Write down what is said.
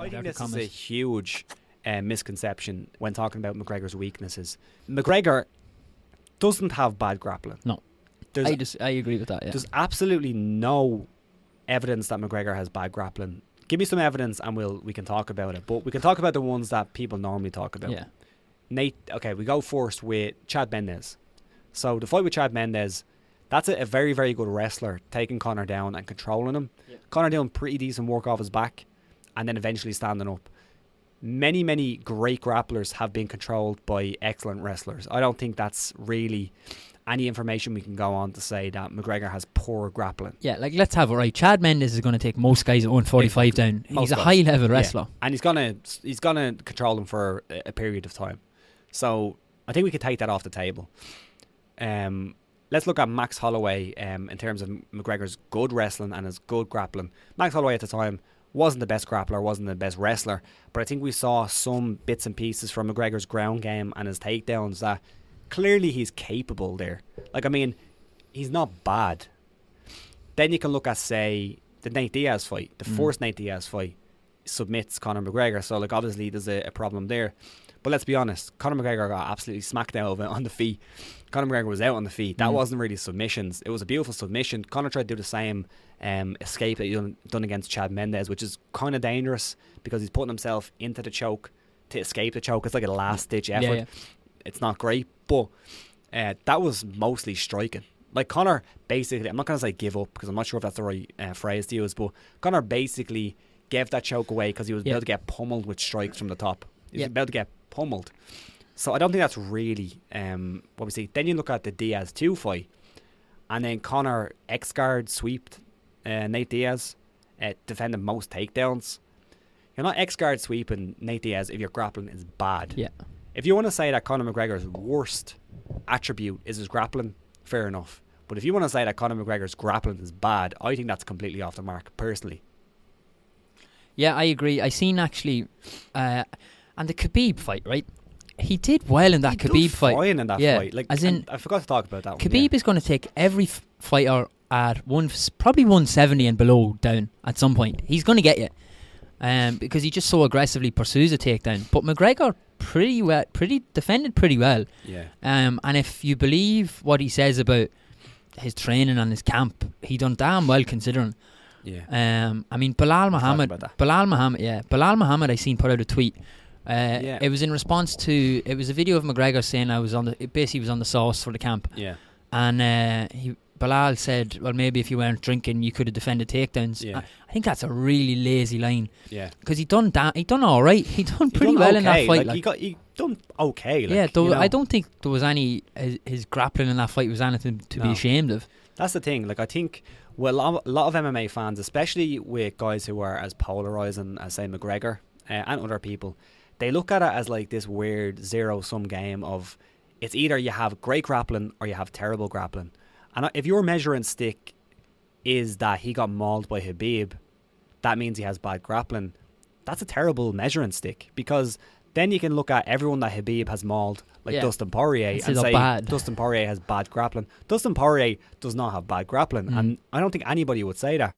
I think this is a huge misconception when talking about McGregor's weaknesses. McGregor doesn't have bad grappling. No. I agree with that, yeah. There's absolutely no evidence that McGregor has bad grappling. Give me some evidence and we can talk about it. But we can talk about the ones that people normally talk about. Yeah. We go first with Chad Mendes. So the fight with Chad Mendes, that's a very, very good wrestler, taking Conor down and controlling him. Yeah. Conor doing pretty decent work off his back and then eventually standing up. Many, many great grapplers have been controlled by excellent wrestlers. I don't think that's really any information we can go on to say that McGregor has poor grappling. Yeah, like, let's have it right. Chad Mendes is going to take most guys at 145 down. He's a high-level wrestler. Yeah. And he's gonna control them for a period of time. So I think we could take that off the table. Let's look at Max Holloway in terms of McGregor's good wrestling and his good grappling. Max Holloway at the time wasn't the best grappler, wasn't the best wrestler, but I think we saw some bits and pieces from McGregor's ground game and his takedowns that clearly he's capable there. Like, I mean, he's not bad. Then you can look at, say, the Nate Diaz fight. The first Nate Diaz fight submits Conor McGregor, so like obviously there's a problem there. But let's be honest, Conor McGregor got absolutely smacked out of it on the feet. Conor McGregor was out on the feet. That wasn't really submissions. It was a beautiful submission. Conor tried to do the same escape that he done against Chad Mendes, which is kind of dangerous because he's putting himself into the choke to escape the choke. It's like a last-ditch effort. Yeah. It's not great, but that was mostly striking. Like, Conor basically, I'm not going to say give up because I'm not sure if that's the right phrase to use, but Conor basically gave that choke away because he was about to get pummeled with strikes from the top. He was about to get pummeled. So I don't think that's really what we see. Then you look at the Diaz 2 fight, and then Conor X-guard sweeped Nate Diaz, defending most takedowns. You're not X-guard sweeping Nate Diaz if your grappling is bad. Yeah. If you want to say that Conor McGregor's worst attribute is his grappling, fair enough. But if you want to say that Conor McGregor's grappling is bad, I think that's completely off the mark, personally. Yeah, I agree. I seen actually, and the Khabib fight, right? He did well in that Khabib fight. Fine in that fight. Like, as in, I forgot to talk about that Khabib is going to take every fighter at probably 170 and below down at some point. He's going to get you, because he just so aggressively pursues a takedown. But McGregor defended pretty well. Yeah. And if you believe what he says about his training and his camp, he done damn well considering. Yeah. I mean, Bilal Muhammad, I seen put out a tweet. It was in response to, it was a video of McGregor saying he was on the sauce for the camp. Yeah. And Bilal said, well, maybe if you weren't drinking you could have defended takedowns. Yeah. I think that's a really lazy line. Yeah. Because he done all right. He done pretty well in that fight. He done okay. I don't think there was any his grappling in that fight was anything to be ashamed of. That's the thing. Like, I think a lot of MMA fans, especially with guys who are as polarizing as, say, McGregor and other people, they look at it as like this weird zero-sum game of it's either you have great grappling or you have terrible grappling. And if your measuring stick is that he got mauled by Khabib, that means he has bad grappling. That's a terrible measuring stick, because then you can look at everyone that Khabib has mauled, like Dustin Poirier, and say Dustin Poirier has bad grappling. Dustin Poirier does not have bad grappling, and I don't think anybody would say that.